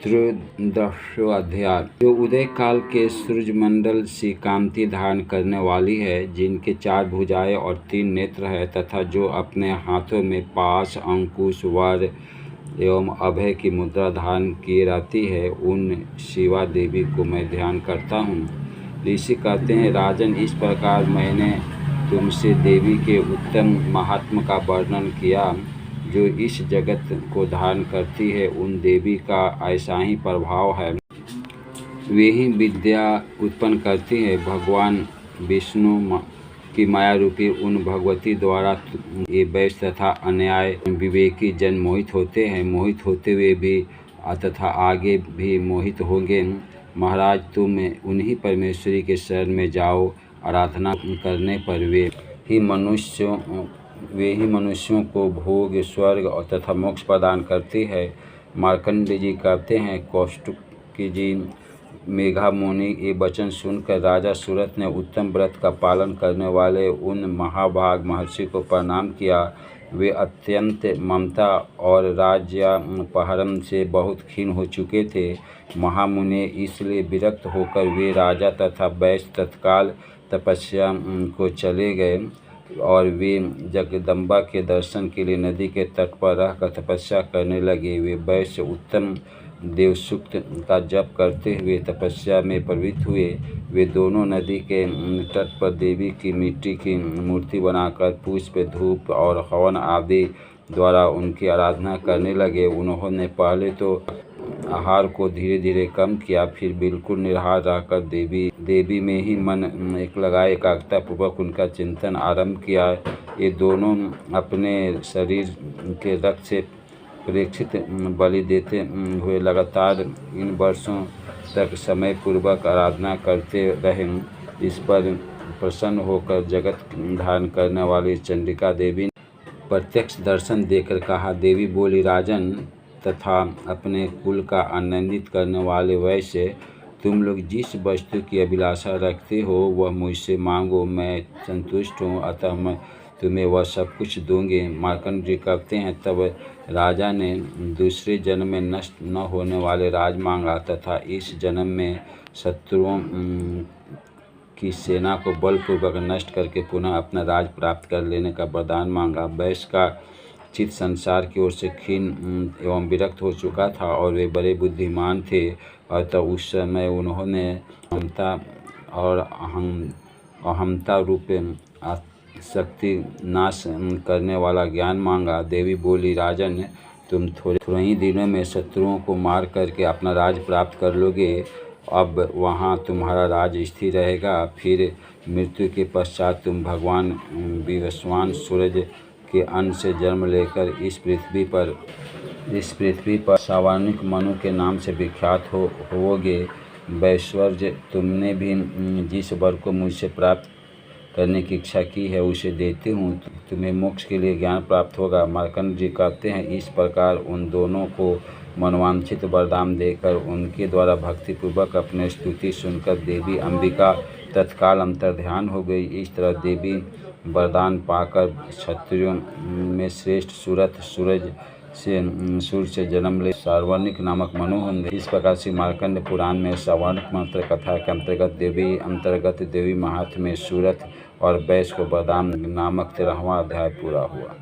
त्रयोदशो अध्याय। जो उदय काल के सूर्यमंडल सी कांति धारण करने वाली है, जिनके 4 भुजाएं और 3 नेत्र है, तथा जो अपने हाथों में पाश, अंकुश, वर एवं अभय की मुद्रा धारण किए रहती है, उन शिवा देवी को मैं ध्यान करता हूँ। ऋषि कहते हैं, राजन, इस प्रकार मैंने तुमसे देवी के उत्तम महात्म का वर्णन किया। जो इस जगत को धारण करती है, उन देवी का ऐसा ही प्रभाव है। वे ही विद्या उत्पन्न करती है। भगवान विष्णु की माया रूपी उन भगवती द्वारा ये वैश्य तथा अन्याय विवेकी जन मोहित होते हैं। मोहित होते हुए भी तथा आगे भी मोहित होंगे। महाराज, तुम उन्हीं परमेश्वरी के शरण में जाओ। आराधना करने पर वे ही मनुष्यों को भोग, स्वर्ग और तथा मोक्ष प्रदान करती है। मार्कंडेय जी कहते हैं, कौष्टुकी जी, मेघा मुनि ये वचन सुनकर राजा सूरत ने उत्तम व्रत का पालन करने वाले उन महाभाग महर्षि को प्रणाम किया। वे अत्यंत ममता और राज्यापहरण से बहुत क्षीण हो चुके थे। महामुनि इसलिए विरक्त होकर वे राजा तथा वैश्य तत्काल तपस्या को चले गए और वे जगदम्बा के दर्शन के लिए नदी के तट पर रहकर तपस्या करने लगे। वे वैश्य उत्तम देवसूक्त का जप करते हुए तपस्या में प्रवृत्त हुए। वे दोनों नदी के तट पर देवी की मिट्टी की मूर्ति बनाकर पुष्प, धूप और हवन आदि द्वारा उनकी आराधना करने लगे। उन्होंने पहले तो आहार को धीरे धीरे कम किया, फिर बिल्कुल निराहार रहकर देवी में ही मन लगाए एकाग्रता पूर्वक उनका चिंतन आरंभ किया। ये दोनों अपने शरीर के रक्त से प्रेक्षित बलि देते हुए लगातार इन वर्षों तक समय पूर्वक आराधना करते रहे। इस पर प्रसन्न होकर जगत धारण करने वाली चंडिका देवी ने प्रत्यक्ष दर्शन देकर कहा। देवी बोली, राजन तथा अपने कुल का आनंदित करने वाले वैश्य, तुम लोग जिस वस्तु की अभिलाषा रखते हो वह मुझसे मांगो, मैं संतुष्ट हूँ, अतः मैं तुम्हें वह सब कुछ दूंगी। मार्कंडेय जी कहते हैं, तब राजा ने दूसरे जन्म में नष्ट न होने वाले राज मांगा तथा इस जन्म में शत्रुओं की सेना को बलपूर्वक नष्ट करके पुनः अपना राज प्राप्त कर लेने का वरदान मांगा। वैश्य का चित्त संसार की ओर से क्षीण एवं विरक्त हो चुका था और वे बड़े बुद्धिमान थे, अतः उस समय उन्होंने ममता और अहमता रूप शक्ति नाश करने वाला ज्ञान मांगा। देवी बोली, राजन, तुम थोड़े ही दिनों में शत्रुओं को मार करके अपना राज प्राप्त कर लोगे। अब वहाँ तुम्हारा राज स्थिर रहेगा। फिर मृत्यु के पश्चात तुम भगवान विवस्वान सूरज के अन्न से जन्म लेकर इस पृथ्वी पर सावर्णिक मनु के नाम से विख्यात होवोगे। वैश्वर्य, तुमने भी जिस वर को मुझसे प्राप्त करने की इच्छा की है उसे देती हूँ। तुम्हें मोक्ष के लिए ज्ञान प्राप्त होगा। मार्कंडेय जी कहते हैं, इस प्रकार उन दोनों को मनोवांछित वरदान देकर उनके द्वारा भक्तिपूर्वक अपने स्तुति सुनकर देवी अंबिका तत्काल अंतर्ध्यान हो गई। इस तरह देवी वरदान पाकर क्षत्रियों में श्रेष्ठ सूर्य से जन्म ले सावर्णिक नामक मनु होंगे। इस प्रकार श्री मार्कंडेय पुराण में सावर्णिक मंत्र कथा के अंतर्गत देवी महात्म्य में सूरत और वैश्य को वरदान नामक 13वां अध्याय पूरा हुआ।